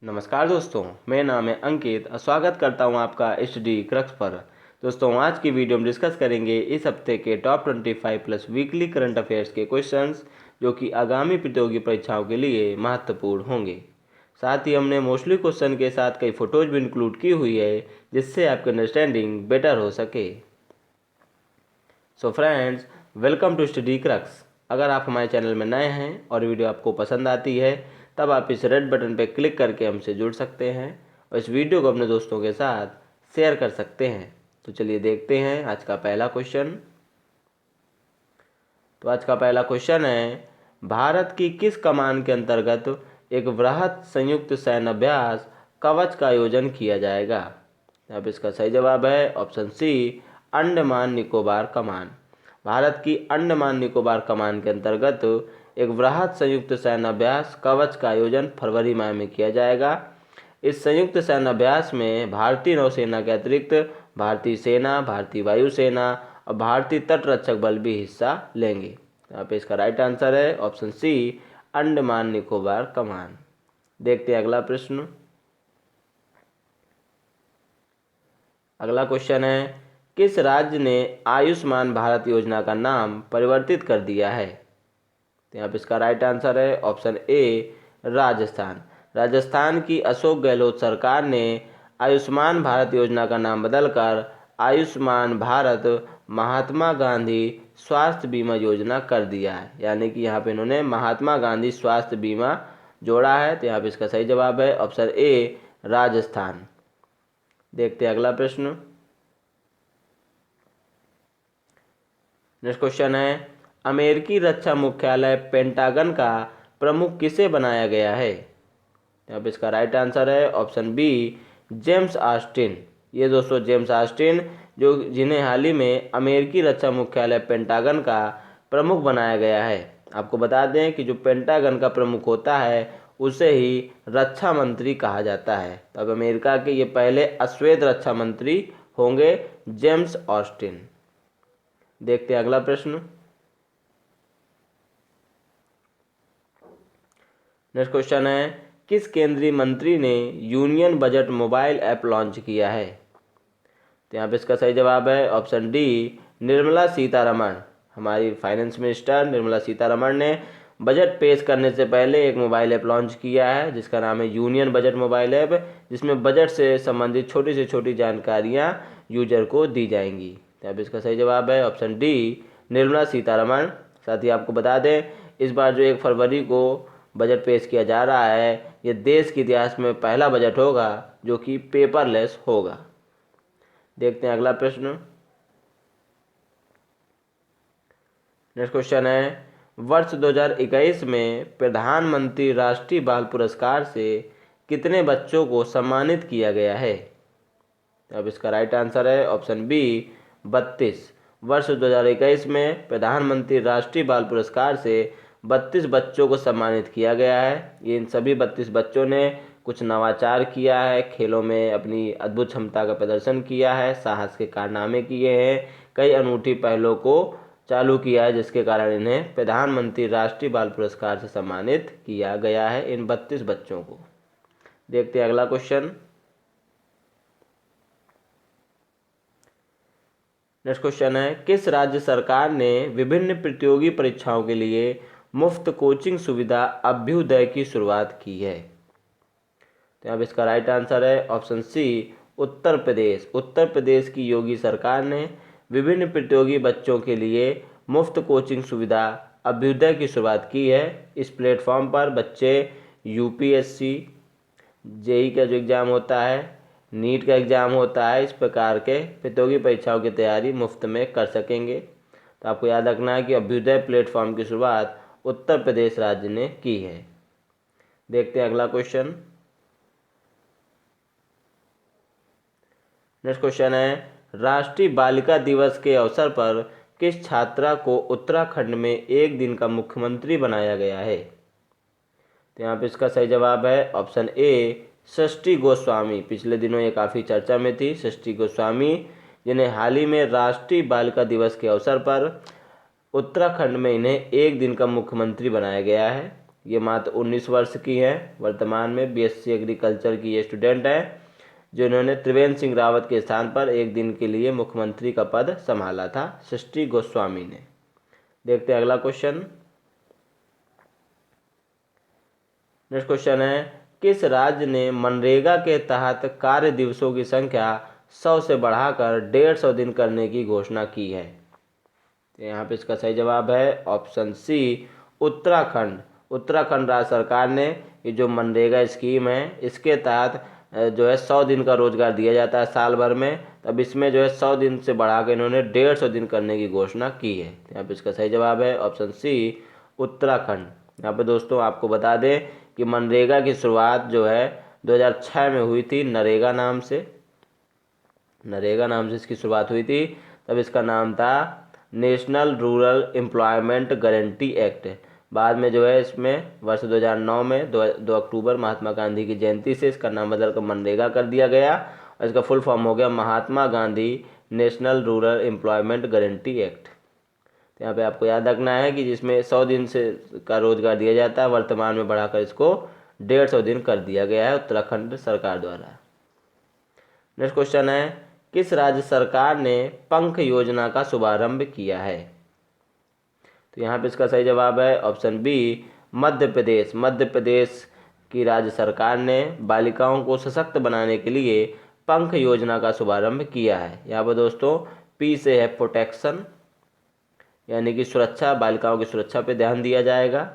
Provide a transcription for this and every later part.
नमस्कार दोस्तों, मेरा नाम है अंकित और स्वागत करता हूं आपका स्टडी क्रक्स पर। दोस्तों, आज की वीडियो में डिस्कस करेंगे इस हफ्ते के top 25 plus weekly current affairs के क्वेश्चंस जो कि आगामी प्रतियोगी परीक्षाओं के लिए महत्वपूर्ण होंगे। साथ ही हमने मोस्टली क्वेश्चन के साथ कई फोटोज भी इंक्लूड की हुई है जिससे आपकी अंडरस्टैंडिंग बेटर हो सके। So friends, welcome to study crux. अगर आप हमारे चैनल में नए हैं और वीडियो आपको पसंद आती है तब आप इस रेड बटन पर क्लिक करके हमसे जुड़ सकते हैं और इस वीडियो को अपने दोस्तों के साथ शेयर कर सकते हैं। तो चलिए देखते हैं आज का पहला क्वेश्चन। तो आज का पहला क्वेश्चन है, भारत की किस कमान के अंतर्गत एक वृहद संयुक्त सैन्य अभ्यास कवच का आयोजन किया जाएगा? अब इसका सही जवाब है ऑप्शन सी, अंडमान निकोबार कमान। भारत की अंडमान निकोबार कमान के अंतर्गत एक वृहद संयुक्त सैन्य अभ्यास कवच का आयोजन फरवरी माह में किया जाएगा। इस संयुक्त सैन्य अभ्यास में भारतीय नौसेना के अतिरिक्त भारतीय सेना, भारतीय वायुसेना और भारतीय तटरक्षक बल भी हिस्सा लेंगे। यहाँ पे इसका राइट आंसर है ऑप्शन सी, अंडमान निकोबार कमान। देखते हैं अगला प्रश्न। अगला क्वेश्चन है, किस राज्य ने आयुष्मान भारत योजना का नाम परिवर्तित कर दिया है? तो यहाँ पे इसका राइट आंसर है ऑप्शन ए, राजस्थान। राजस्थान की अशोक गहलोत सरकार ने आयुष्मान भारत योजना का नाम बदलकर आयुष्मान भारत महात्मा गांधी स्वास्थ्य बीमा योजना कर दिया है। यानी कि यहाँ पे इन्होंने महात्मा गांधी स्वास्थ्य बीमा जोड़ा है। तो यहाँ पे इसका सही जवाब है ऑप्शन ए, राजस्थान। देखते हैं अगला प्रश्न। नेक्स्ट क्वेश्चन है, अमेरिकी रक्षा मुख्यालय पेंटागन का प्रमुख किसे बनाया गया है? अब इसका राइट आंसर है ऑप्शन बी, जेम्स ऑस्टिन। ये दोस्तों जेम्स ऑस्टिन जिन्हें हाल ही में अमेरिकी रक्षा मुख्यालय पेंटागन का प्रमुख बनाया गया है। आपको बता दें कि जो पेंटागन का प्रमुख होता है उसे ही रक्षा मंत्री कहा जाता है। तो अब अमेरिका के ये पहले अश्वेत रक्षा मंत्री होंगे, जेम्स ऑस्टिन। देखते हैं अगला प्रश्न। नेक्स्ट क्वेश्चन है, किस केंद्रीय मंत्री ने union budget mobile app launch किया है? तो यहाँ पे इसका सही जवाब है ऑप्शन डी, निर्मला सीतारमण। हमारी फाइनेंस मिनिस्टर निर्मला सीतारमण ने बजट पेश करने से पहले एक मोबाइल ऐप लॉन्च किया है जिसका नाम है यूनियन बजट मोबाइल ऐप, जिसमें बजट से संबंधित छोटी से छोटी जानकारियाँ यूजर को दी जाएंगी। तो अब इसका सही जवाब है ऑप्शन डी, निर्मला सीतारमण। साथ ही आपको बता दें, इस बार जो 1 फरवरी को बजट पेश किया जा रहा है ये देश के इतिहास में पहला बजट होगा जो कि पेपरलेस होगा। देखते हैं अगला प्रश्न। नेक्स्ट क्वेश्चन है, वर्ष 2021 में प्रधानमंत्री राष्ट्रीय बाल पुरस्कार से कितने बच्चों को सम्मानित किया गया है? अब इसका राइट आंसर है ऑप्शन बी, 32। वर्ष 2021 में प्रधानमंत्री राष्ट्रीय बाल पुरस्कार से 32 बच्चों को सम्मानित किया गया है। इन सभी 32 बच्चों ने कुछ नवाचार किया है, खेलों में अपनी अद्भुत क्षमता का प्रदर्शन किया है, साहस के कारनामे किए हैं, कई अनूठी पहलों को चालू किया है जिसके कारण इन्हें प्रधानमंत्री राष्ट्रीय बाल पुरस्कार से सम्मानित किया गया है, इन 32 बच्चों को। देखते हैं अगला क्वेश्चन। नेक्स्ट क्वेश्चन है, किस राज्य सरकार ने विभिन्न प्रतियोगी परीक्षाओं के लिए मुफ्त कोचिंग सुविधा अभ्युदय की शुरुआत की है? तो अब इसका राइट आंसर है ऑप्शन सी, उत्तर प्रदेश। उत्तर प्रदेश की योगी सरकार ने विभिन्न प्रतियोगी बच्चों के लिए मुफ्त कोचिंग सुविधा अभ्युदय की शुरुआत की है। इस प्लेटफॉर्म पर बच्चे यूपीएससी, जेई का जो एग्ज़ाम होता है, नीट का एग्ज़ाम होता है, इस प्रकार के प्रतियोगी परीक्षाओं की तैयारी मुफ्त में कर सकेंगे। तो आपको याद रखना है कि अभ्युदय प्लेटफॉर्म की शुरुआत उत्तर प्रदेश राज्य ने की है। देखते हैं अगला क्वेश्चन। नेक्स्ट क्वेश्चन है, राष्ट्रीय बालिका दिवस के अवसर पर किस छात्रा को उत्तराखंड में एक दिन का मुख्यमंत्री बनाया गया है? तो यहाँ पे इसका सही जवाब है ऑप्शन ए, सृष्टि गोस्वामी। पिछले दिनों ये काफ़ी चर्चा में थी, सृष्टि गोस्वामी, जिन्हें हाल ही में राष्ट्रीय बालिका दिवस के अवसर पर उत्तराखंड में इन्हें एक दिन का मुख्यमंत्री बनाया गया है। ये मात्र 19 वर्ष की हैं। वर्तमान में बीएससी एग्रीकल्चर की ये स्टूडेंट हैं, जिन्होंने त्रिवेंद्र सिंह रावत के स्थान पर एक दिन के लिए मुख्यमंत्री का पद संभाला था, सृष्टि गोस्वामी ने। देखते हैं अगला क्वेश्चन। नेक्स्ट क्वेश्चन है, किस राज्य ने मनरेगा के तहत कार्य दिवसों की संख्या 100 से बढ़ाकर 150 दिन करने की घोषणा की है? तो यहाँ पे इसका सही जवाब है ऑप्शन सी, उत्तराखंड। उत्तराखंड राज्य सरकार ने ये जो मनरेगा स्कीम है, इसके तहत जो है 100 दिन का रोजगार दिया जाता है साल भर में। तब इसमें जो है 100 दिन से बढ़ाकर इन्होंने 150 दिन करने की घोषणा की है। यहाँ पे इसका सही जवाब है ऑप्शन सी, उत्तराखंड। यहाँ पे दोस्तों आपको बता दें कि मनरेगा की शुरुआत जो है 2006 में हुई थी, नरेगा नाम से इसकी शुरुआत हुई थी। तब इसका नाम था national rural employment guarantee act. बाद में जो है इसमें वर्ष 2009 में 2 अक्टूबर महात्मा गांधी की जयंती से इसका नाम बदलकर मनरेगा कर दिया गया और इसका फुल फॉर्म हो गया Mahatma Gandhi national rural employment guarantee act. तो यहाँ पे आपको याद रखना है कि जिसमें 100 दिन से का रोजगार दिया जाता है, वर्तमान में बढ़ाकर इसको 150 दिन कर दिया गया है उत्तराखंड सरकार द्वारा। नेक्स्ट क्वेश्चन है, किस राज्य सरकार ने पंख योजना का शुभारंभ किया है? तो यहाँ पे इसका सही जवाब है ऑप्शन बी, मध्य प्रदेश। मध्य प्रदेश की राज्य सरकार ने बालिकाओं को सशक्त बनाने के लिए पंख योजना का शुभारंभ किया है। यहाँ पर दोस्तों पी से है प्रोटेक्शन, यानी कि सुरक्षा, बालिकाओं की सुरक्षा पे ध्यान दिया जाएगा।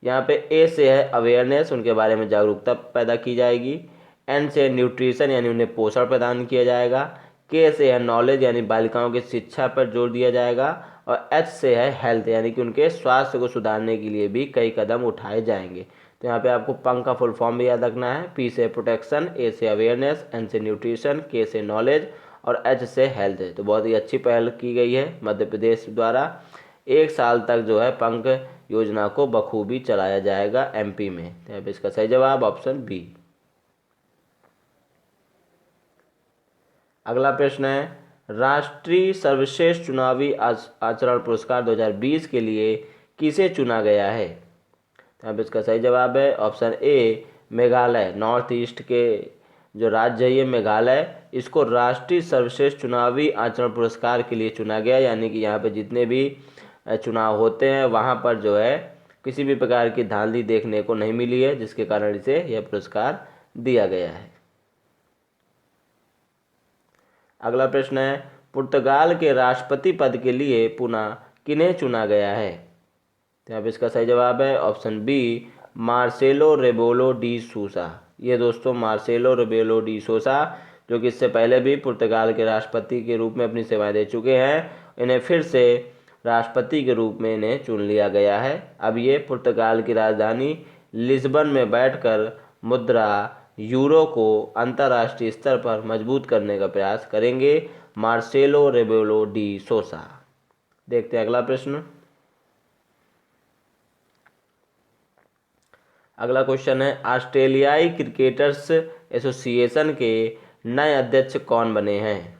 यहाँ पे ए से है अवेयरनेस, उनके बारे में जागरूकता पैदा की जाएगी। एन से है न्यूट्रिशन, यानी उन्हें पोषण प्रदान किया जाएगा। के से है नॉलेज, यानी बालिकाओं की शिक्षा पर जोर दिया जाएगा। और एच से है हेल्थ, यानी कि उनके स्वास्थ्य को सुधारने के लिए भी कई कदम उठाए जाएंगे। तो यहाँ पे आपको पंख का फुल फॉर्म भी याद रखना है। पी से प्रोटेक्शन, ए से अवेयरनेस, एन से न्यूट्रिशन, के से नॉलेज और एच से हेल्थ है। तो बहुत ही अच्छी पहल की गई है मध्य प्रदेश द्वारा। 1 साल तक जो है पंख योजना को बखूबी चलाया जाएगा एमपी में। तो यहाँ पे इसका सही जवाब ऑप्शन बी। अगला प्रश्न है, राष्ट्रीय सर्वश्रेष्ठ चुनावी आचरण पुरस्कार 2020 के लिए किसे चुना गया है? तो यहाँ पे इसका सही जवाब है option A, Meghalaya. North east के जो राज्य है ये मेघालय, इसको राष्ट्रीय सर्वश्रेष्ठ चुनावी आचरण पुरस्कार के लिए चुना गया। यानी कि यहाँ पे जितने भी चुनाव होते हैं वहाँ पर जो है किसी भी प्रकार की धांधली देखने को नहीं मिली है, जिसके कारण इसे यह पुरस्कार दिया गया है। अगला प्रश्न है, पुर्तगाल के राष्ट्रपति पद के लिए पुनः किन्हें चुना गया है? तो यहाँ पे इसका सही जवाब है option B, Marcelo Rebelo de Sousa. ये दोस्तों मार्सेलो रेबेलो डी सूसा, जो कि इससे पहले भी पुर्तगाल के राष्ट्रपति के रूप में अपनी सेवाएं दे चुके हैं, इन्हें फिर से राष्ट्रपति के रूप में इन्हें चुन लिया गया है। अब ये पुर्तगाल की राजधानी लिस्बन में बैठकर मुद्रा यूरो को अंतर्राष्ट्रीय स्तर पर मजबूत करने का प्रयास करेंगे। Marcelo Rebelo de Sousa. देखते हैं अगला प्रश्न। अगला क्वेश्चन है, ऑस्ट्रेलियाई क्रिकेटर्स एसोसिएशन के नए अध्यक्ष कौन बने हैं?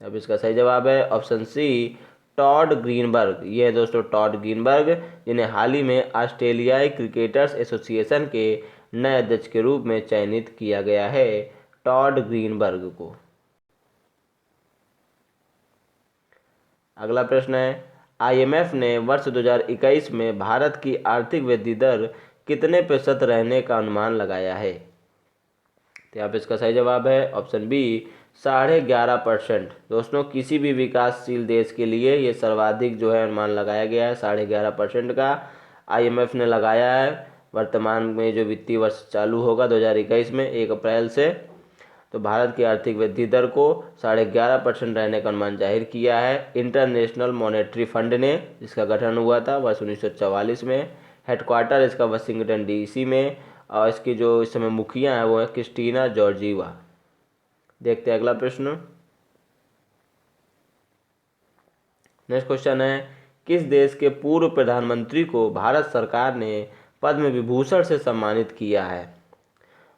अब इसका सही जवाब है ऑप्शन सी, टॉड ग्रीनबर्ग। ये है दोस्तों टॉड ग्रीनबर्ग, जिन्हें हाल ही में ऑस्ट्रेलियाई क्रिकेटर्स एसोसिएशन के नए अध्यक्ष के रूप में चयनित किया गया है, टॉड ग्रीनबर्ग को। अगला प्रश्न है, आईएमएफ ने वर्ष 2021 में भारत की आर्थिक वृद्धि दर कितने प्रतिशत रहने का अनुमान लगाया है? तो यहाँ पे इसका सही जवाब है ऑप्शन बी, 11.5%। दोस्तों किसी भी विकासशील देश के लिए ये सर्वाधिक जो है अनुमान लगाया गया है 11.5% का आईएमएफ ने लगाया है। वर्तमान में जो वित्तीय वर्ष चालू होगा 2021 में 1 अप्रैल से, तो भारत की आर्थिक वृद्धि दर को 11.5% रहने का अनुमान जाहिर किया है इंटरनेशनल मॉनेटरी फंड ने, जिसका गठन हुआ था वर्ष 1944 में। हेडक्वार्टर इसका वाशिंगटन डीसी में, और इसकी जो इस समय मुखिया है वो है क्रिस्टीना जॉर्जीवा। देखते हैं अगला प्रश्न। नेक्स्ट क्वेश्चन है, किस देश के पूर्व प्रधानमंत्री को भारत सरकार ने पद्म विभूषण से सम्मानित किया है?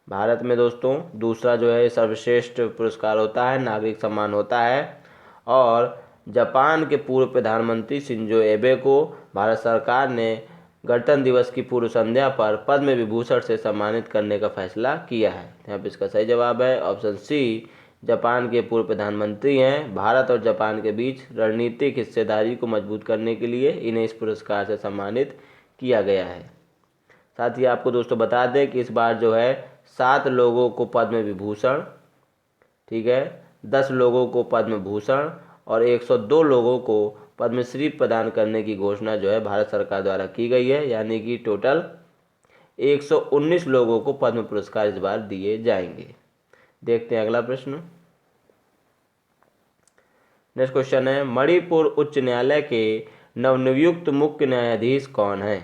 भारत में दोस्तों दूसरा जो है सर्वश्रेष्ठ पुरस्कार होता है, नागरिक सम्मान होता है। और जापान के पूर्व प्रधानमंत्री शिंजो एबे को भारत सरकार ने गणतंत्र दिवस की पूर्व संध्या पर पद्म विभूषण से सम्मानित करने का फैसला किया है? यहाँ पे इसका सही जवाब है ऑप्शन सी, जापान के पूर्व प्रधानमंत्री हैं। भारत और जापान के बीच रणनीतिक हिस्सेदारी को मजबूत करने के लिए इन्हें इस पुरस्कार से सम्मानित किया गया है। साथ ही आपको दोस्तों बता दें कि इस बार जो है 7 लोगों को पद्म विभूषण, ठीक है, 10 लोगों को पद्म भूषण और 102 लोगों को पद्मश्री प्रदान करने की घोषणा जो है भारत सरकार द्वारा की गई है। यानी कि टोटल 119 लोगों को पद्म पुरस्कार इस बार दिए जाएंगे। देखते हैं अगला प्रश्न। नेक्स्ट क्वेश्चन है, मणिपुर उच्च न्यायालय के नवनियुक्त मुख्य न्यायाधीश कौन है?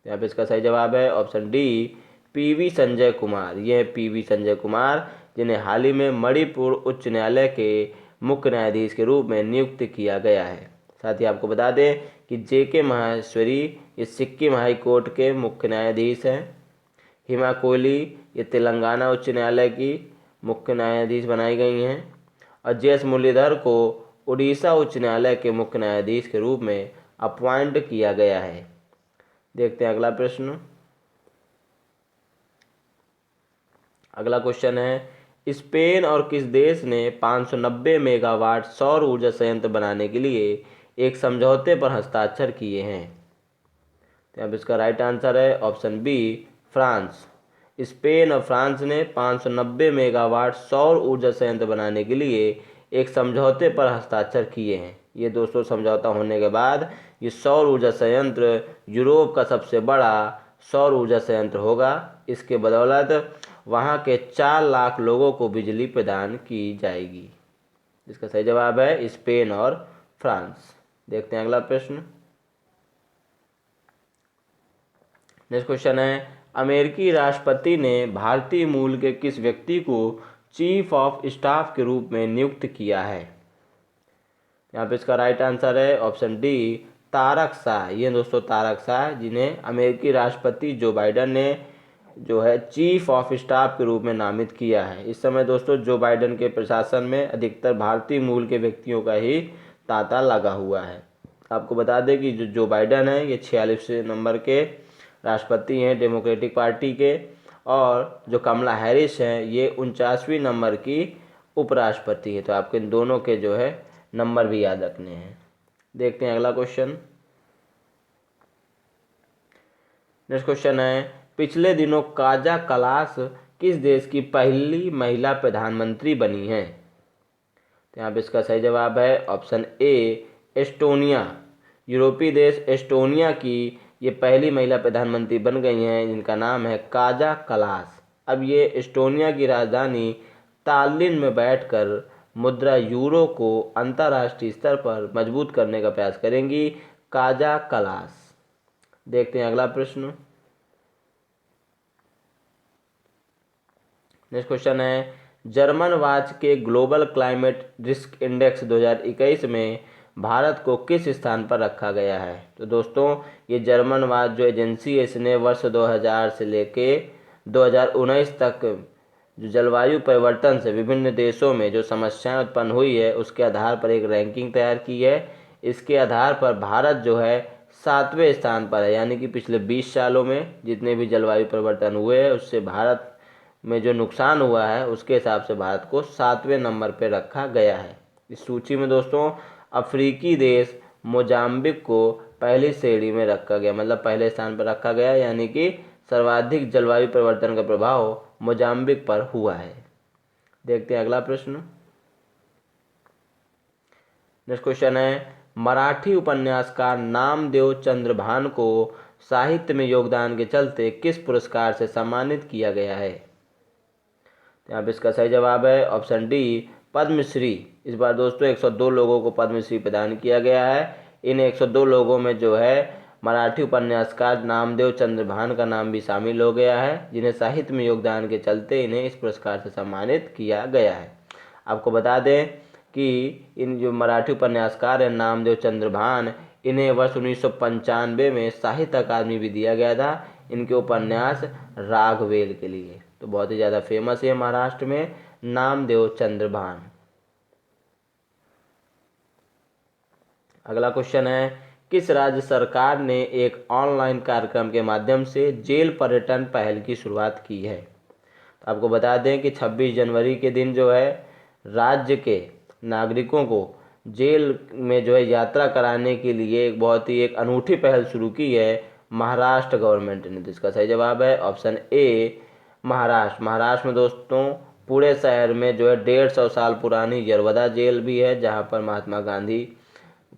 यहाँ पे इसका सही जवाब है option D, PV Sanjay Kumar. ये पीवी संजय कुमार, जिन्हें हाल ही में मणिपुर उच्च न्यायालय के मुख्य न्यायाधीश के रूप में नियुक्त किया गया है। साथ ही आपको बता दें कि जेके माहेश्वरी ये सिक्किम हाई कोर्ट के मुख्य न्यायाधीश हैं। हिमा कोहली ये तेलंगाना उच्च न्यायालय की मुख्य न्यायाधीश बनाई गई हैं। और जेएस मुरलीधर को उड़ीसा उच्च न्यायालय के मुख्य न्यायाधीश के रूप में अपॉइंट किया गया है। देखते हैं अगला प्रश्न। अगला क्वेश्चन है, स्पेन और किस देश ने 590 मेगावाट सौर ऊर्जा संयंत्र बनाने के लिए एक समझौते पर हस्ताक्षर किए हैं? तो अब इसका राइट आंसर है ऑप्शन बी, फ्रांस। स्पेन और फ्रांस ने 590 मेगावाट सौर ऊर्जा संयंत्र बनाने के लिए एक समझौते पर हस्ताक्षर किए हैं। ये दोस्तों समझौता होने के बाद ये सौर ऊर्जा संयंत्र यूरोप का सबसे बड़ा सौर ऊर्जा संयंत्र होगा। इसके बदौलत वहाँ के 4 लाख लोगों को बिजली प्रदान की जाएगी। इसका सही जवाब है स्पेन और फ्रांस। देखते हैं अगला प्रश्न। नेक्स्ट क्वेश्चन है, अमेरिकी राष्ट्रपति ने भारतीय मूल के किस व्यक्ति को चीफ ऑफ स्टाफ के रूप में नियुक्त किया है? यहाँ पे इसका राइट आंसर है ऑप्शन डी, तारक शाह। ये दोस्तों तारक शाह, जिन्हें अमेरिकी राष्ट्रपति जो बाइडन ने जो है चीफ ऑफ स्टाफ के रूप में नामित किया है। इस समय दोस्तों जो बाइडन के प्रशासन में अधिकतर भारतीय मूल के व्यक्तियों का ही तांता लगा हुआ है। आपको बता दें कि जो बाइडन है ये 46 नंबर के राष्ट्रपति हैं डेमोक्रेटिक पार्टी के, और जो कमला हैरिस हैं ये 49वीं नंबर की उपराष्ट्रपति है। तो आपको इन दोनों के जो है नंबर भी याद रखने हैं। देखते हैं अगला क्वेश्चन। नेक्स्ट क्वेश्चन है, पिछले दिनों काजा कलास किस देश की पहली महिला प्रधानमंत्री बनी है? तो यहाँ पे इसका सही जवाब है ऑप्शन ए, एस्टोनिया। यूरोपीय देश एस्टोनिया की ये पहली महिला प्रधानमंत्री बन गई हैं, जिनका नाम है काजा कलास। अब ये एस्टोनिया की राजधानी तालिन में बैठकर मुद्रा यूरो को अंतर्राष्ट्रीय स्तर पर मजबूत करने का प्रयास करेंगी काजा कलास। देखते हैं अगला प्रश्न। नेक्स्ट क्वेश्चन है, जर्मन वाच के ग्लोबल क्लाइमेट रिस्क इंडेक्स 2021 में भारत को किस स्थान पर रखा गया है? तो दोस्तों ये जर्मन वाच जो एजेंसी है इसने वर्ष 2000 से लेके 2019 तक जो जलवायु परिवर्तन से विभिन्न देशों में जो समस्याएं उत्पन्न हुई है उसके आधार पर एक रैंकिंग तैयार की है। इसके आधार पर भारत जो है 7वें स्थान पर है। यानी कि पिछले 20 सालों में जितने भी जलवायु परिवर्तन हुए हैं उससे भारत में जो नुकसान हुआ है उसके हिसाब से भारत को 7वें नंबर पर रखा गया है। इस सूची में दोस्तों अफ्रीकी देश मोजाम्बिक को पहली श्रेणी में रखा गया, मतलब पहले स्थान पर रखा गया। यानी कि सर्वाधिक जलवायु परिवर्तन का प्रभाव मोजाम्बिक पर हुआ है। देखते हैं अगला प्रश्न। नेक्स्ट क्वेश्चन है, मराठी उपन्यासकार नामदेव चंद्रभान को साहित्य में योगदान के चलते किस पुरस्कार से सम्मानित किया गया है? यहाँ पे इसका सही जवाब है ऑप्शन डी, पद्मश्री। इस बार दोस्तों 102 लोगों को पद्मश्री प्रदान किया गया है। इन 102 लोगों में जो है मराठी उपन्यासकार नामदेव चंद्रभान का नाम भी शामिल हो गया है, जिन्हें साहित्य में योगदान के चलते इन्हें इस पुरस्कार से सम्मानित किया गया है। आपको बता दें कि इन जो मराठी उपन्यासकार हैं नामदेव चंद्रभान, इन्हें वर्ष 1995 में साहित्य अकादमी भी दिया गया था इनके उपन्यास राघवेल के लिए। तो बहुत ही ज़्यादा फेमस है महाराष्ट्र में नामदेव चंद्रभान। अगला क्वेश्चन है, किस राज्य सरकार ने एक ऑनलाइन कार्यक्रम के माध्यम से जेल पर्यटन पहल की शुरुआत की है? तो आपको बता दें कि 26 जनवरी के दिन जो है राज्य के नागरिकों को जेल में जो है यात्रा कराने के लिए एक बहुत ही एक अनूठी पहल शुरू की है महाराष्ट्र गवर्नमेंट ने। तो इसका सही जवाब है ऑप्शन ए महाराष्ट्र। महाराष्ट्र में दोस्तों पूरे शहर में जो है 150 साल पुरानी यरवदा जेल भी है, जहां पर महात्मा गांधी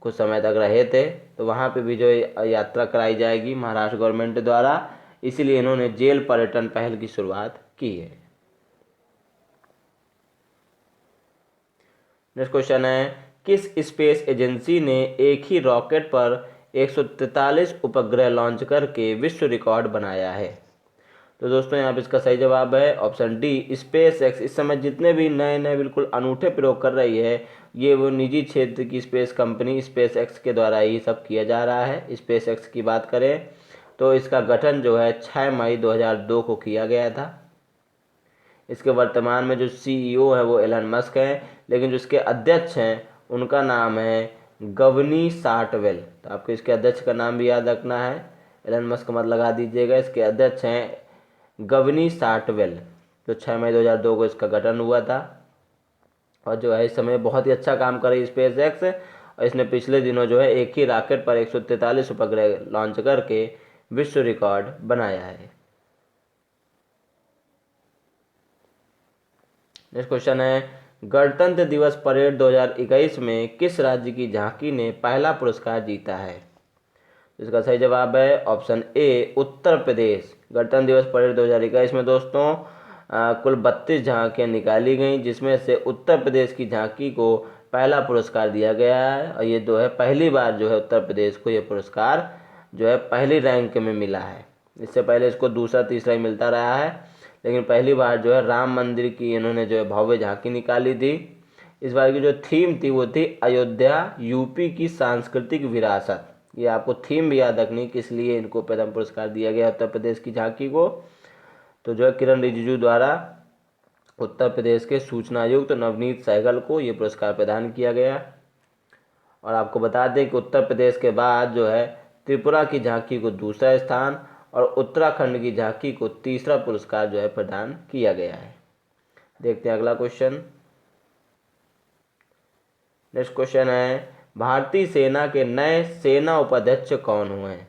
कुछ समय तक रहे थे। तो वहां पे भी जो यात्रा कराई जाएगी महाराष्ट्र गवर्नमेंट द्वारा, इसीलिए इन्होंने जेल पर्यटन पहल की शुरुआत की है। नेक्स्ट क्वेश्चन है, किस स्पेस एजेंसी ने एक ही रॉकेट पर 143 उपग्रह लॉन्च करके विश्व रिकॉर्ड बनाया है? तो दोस्तों यहाँ पे इसका सही जवाब है ऑप्शन डी स्पेस एक्स। इस समय जितने भी नए नए बिल्कुल अनूठे प्रयोग कर रही है, ये वो निजी क्षेत्र की स्पेस कंपनी स्पेस एक्स के द्वारा ही सब किया जा रहा है। स्पेस एक्स की बात करें तो इसका गठन जो है 6 मई 2002 को किया गया था। इसके वर्तमान में जो सीईओ है वो एलन मस्क हैं, लेकिन जो इसके अध्यक्ष हैं उनका नाम है गवनी साटवेल। तो आपको इसके अध्यक्ष का नाम भी याद रखना है, एलन मस्क मत लगा दीजिएगा। इसके अध्यक्ष हैं गवनी साटवेल। तो 6 मई 2002 को इसका गठन हुआ था और जो है इस समय बहुत ही अच्छा काम कर रही स्पेस एक्स, और इसने पिछले दिनों जो है एक ही रॉकेट पर 143 उपग्रह लॉन्च करके विश्व रिकॉर्ड बनाया है। नेक्स्ट क्वेश्चन है, गणतंत्र दिवस परेड 2021 में किस राज्य की झांकी ने पहला पुरस्कार जीता है? इसका सही जवाब है ऑप्शन ए उत्तर प्रदेश। गणतंत्र दिवस परेड 2021 में दोस्तों कुल 32 झांकियाँ निकाली गईं, जिसमें से उत्तर प्रदेश की झांकी को पहला पुरस्कार दिया गया है। और ये जो है पहली बार जो है उत्तर प्रदेश को ये पुरस्कार जो है पहली रैंक में मिला है। इससे पहले इसको दूसरा तीसरा ही मिलता रहा है, लेकिन पहली बार जो है राम मंदिर की इन्होंने जो है भव्य झांकी निकाली थी। इस बार की जो थीम थी वो थी अयोध्या यूपी की सांस्कृतिक विरासत। ये आपको थीम भी याद रखनी किस लिए इनको प्रथम पुरस्कार दिया गया उत्तर प्रदेश की झांकी को। तो जो है किरण रिजिजू द्वारा उत्तर प्रदेश के सूचना आयुक्त नवनीत सहगल को ये पुरस्कार प्रदान किया गया। और आपको बता दें कि उत्तर प्रदेश के बाद जो है त्रिपुरा की झांकी को दूसरा स्थान और उत्तराखंड की झांकी को तीसरा पुरस्कार जो है प्रदान किया गया है। देखते हैं अगला क्वेश्चन। नेक्स्ट क्वेश्चन है, भारतीय सेना के नए सेना उपाध्यक्ष कौन हुए हैं,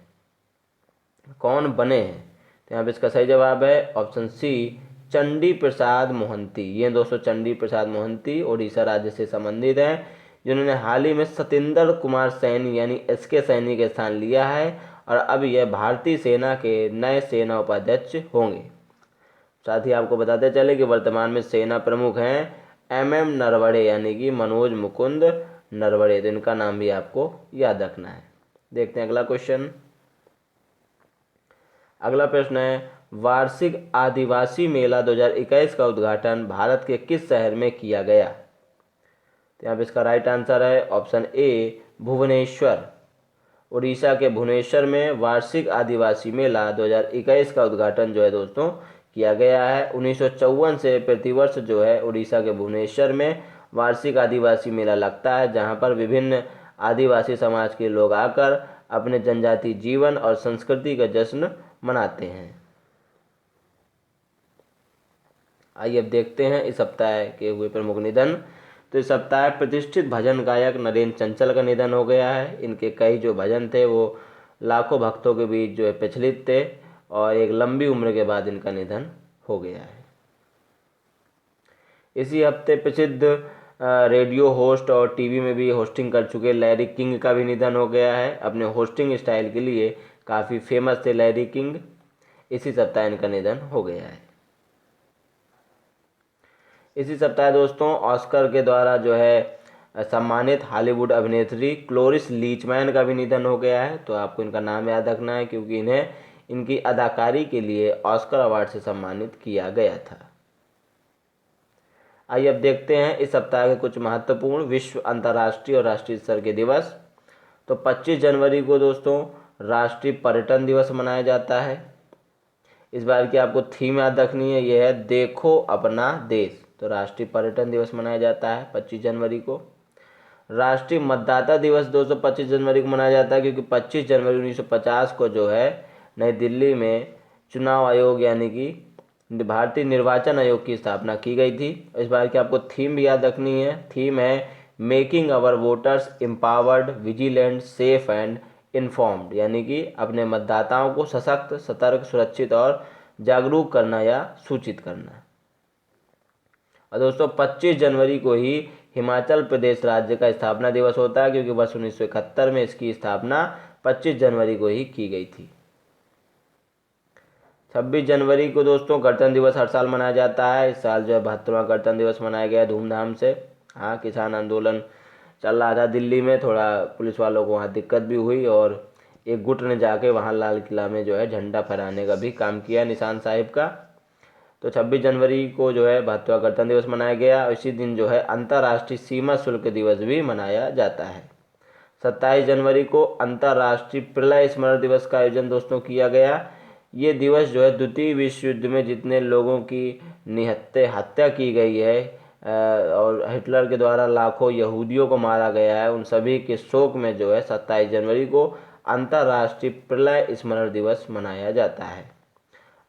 कौन बने हैं? तो यहाँ पे इसका सही जवाब है ऑप्शन सी चंडी प्रसाद मोहंती। ये दोस्तों चंडी प्रसाद मोहंती उड़ीसा राज्य से संबंधित हैं, जिन्होंने हाल ही में सतिंदर कुमार सैनी यानी एसके सैनी के स्थान लिया है और अब यह भारतीय सेना के नए सेना उपाध्यक्ष होंगे। साथ ही आपको बताते चले कि वर्तमान में सेना प्रमुख हैं MM नरवणे यानी कि मनोज मुकुंद नरवणे। तो इनका नाम भी आपको याद रखना है। देखते हैं अगला क्वेश्चन। अगला प्रश्न है, वार्षिक आदिवासी मेला 2021 का उद्घाटन भारत के किस शहर में किया गया? तो यहाँ पे इसका राइट आंसर है ऑप्शन ए भुवनेश्वर। उड़ीसा के भुवनेश्वर में वार्षिक आदिवासी मेला 2021 का उद्घाटन जो है दोस्तों किया गया है। 1954 से प्रतिवर्ष जो है उड़ीसा के भुवनेश्वर में वार्षिक आदिवासी मेला लगता है, जहां पर विभिन्न आदिवासी समाज के लोग आकर अपने जनजातीय जीवन और संस्कृति का जश्न मनाते हैं। आइए अब देखते हैं इस सप्ताह के हुए प्रमुख निधन। तो इस सप्ताह प्रतिष्ठित भजन गायक नरेंद्र चंचल का निधन हो गया है। इनके कई जो भजन थे वो लाखों भक्तों के बीच जो है प्रचलित थे और एक लंबी उम्र के बाद इनका निधन हो गया है। इसी हफ्ते प्रसिद्ध रेडियो होस्ट और टीवी में भी होस्टिंग कर चुके लैरी किंग का भी निधन हो गया है। अपने होस्टिंग स्टाइल के लिए काफ़ी फेमस थे लैरी किंग। इसी सप्ताह इनका निधन हो गया है। इसी सप्ताह दोस्तों ऑस्कर के द्वारा जो है सम्मानित हॉलीवुड अभिनेत्री क्लोरिस लीचमैन का भी निधन हो गया है। तो आपको इनका नाम याद रखना है क्योंकि इन्हें इनकी अदाकारी के लिए ऑस्कर अवार्ड से सम्मानित किया गया था। आइए अब देखते हैं इस सप्ताह के कुछ महत्वपूर्ण विश्व, अंतर्राष्ट्रीय और राष्ट्रीय स्तर के दिवस। तो 25 जनवरी को दोस्तों राष्ट्रीय पर्यटन दिवस मनाया जाता है। इस बार की आपको थीम याद रखनी है, यह है देखो अपना देश। तो राष्ट्रीय पर्यटन दिवस मनाया जाता है 25 जनवरी को। राष्ट्रीय मतदाता दिवस दोस्तों 25 जनवरी को मनाया जाता है, क्योंकि 25 जनवरी 1950 को जो है नई दिल्ली में चुनाव आयोग यानी कि भारतीय निर्वाचन आयोग की स्थापना की गई थी। इस बार की आपको थीम भी याद रखनी है। थीम है making our voters empowered, vigilant, safe and informed, यानी कि अपने मतदाताओं को सशक्त, सतर्क, सुरक्षित और जागरूक करना या सूचित करना। और दोस्तों 25 जनवरी को ही हिमाचल प्रदेश राज्य का स्थापना दिवस होता है, क्योंकि वर्ष 1971 में इसकी स्थापना 25 जनवरी को ही की गई थी। 26 जनवरी को दोस्तों गणतंत्र दिवस हर साल मनाया जाता है। इस साल जो है 72वां गणतंत्र दिवस मनाया गया धूमधाम से। हाँ, किसान आंदोलन चल रहा था दिल्ली में, थोड़ा पुलिस वालों को वहाँ दिक्कत भी हुई और एक गुट ने जाके वहाँ लाल किला में जो है झंडा फहराने का भी काम किया निशान साहिब का। तो 26 जनवरी को जो है 72वां गणतंत्र दिवस मनाया गया। इसी दिन जो है अंतर्राष्ट्रीय सीमा शुल्क दिवस भी मनाया जाता है। 27 जनवरी को अंतर्राष्ट्रीय प्रलय स्मरण दिवस का आयोजन दोस्तों किया गया। ये दिवस जो है द्वितीय विश्व युद्ध में जितने लोगों की निहत्थे हत्या की गई है और हिटलर के द्वारा लाखों यहूदियों को मारा गया है, उन सभी के शोक में जो है 27 जनवरी को अंतर्राष्ट्रीय प्रलय स्मरण दिवस मनाया जाता है।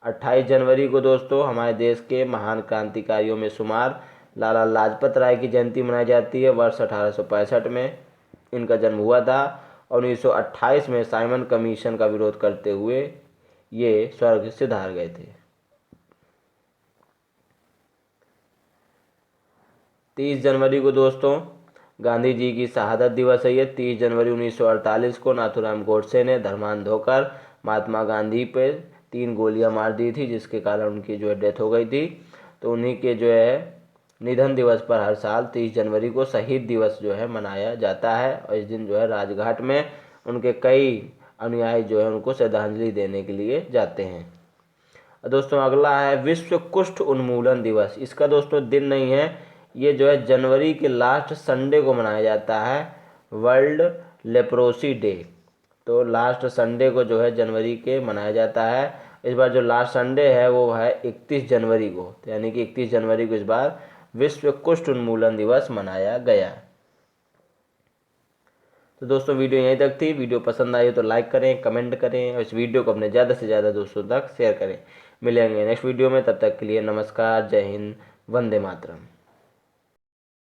28 जनवरी को दोस्तों हमारे देश के महान क्रांतिकारियों में शुमार लाला लाजपत राय की जयंती मनाई जाती है। वर्ष 1865 में इनका जन्म हुआ था और 1928 में साइमन कमीशन का विरोध करते हुए ये स्वर्ग सिधार गए थे। 30 जनवरी को दोस्तों गांधी जी की शहादत दिवस है। ये 30 जनवरी 1948 को नाथूराम गोडसे ने धर्मांध होकर महात्मा गांधी पे 3 गोलियां मार दी थी, जिसके कारण उनकी जो है डेथ हो गई थी। तो उन्हीं के जो है निधन दिवस पर हर साल 30 जनवरी को शहीद दिवस जो है मनाया जाता है और इस दिन जो है राजघाट में उनके कई अनुयायी जो है उनको श्रद्धांजलि देने के लिए जाते हैं। दोस्तों अगला है विश्व कुष्ठ उन्मूलन दिवस। इसका दोस्तों दिन नहीं है, ये जो है जनवरी के लास्ट संडे को मनाया जाता है, वर्ल्ड लेप्रोसी डे। तो लास्ट संडे को जो है जनवरी के मनाया जाता है। इस बार जो लास्ट संडे है वो है 31 जनवरी को, तो यानी कि 31 जनवरी को इस बार विश्व कुष्ठ उन्मूलन दिवस मनाया गया। तो दोस्तों वीडियो यहीं तक थी। वीडियो पसंद आई हो तो लाइक करें, कमेंट करें और इस वीडियो को अपने ज़्यादा से ज़्यादा दोस्तों तक शेयर करें। मिलेंगे नेक्स्ट वीडियो में, तब तक के लिए नमस्कार, जय हिंद, वंदे मातरम।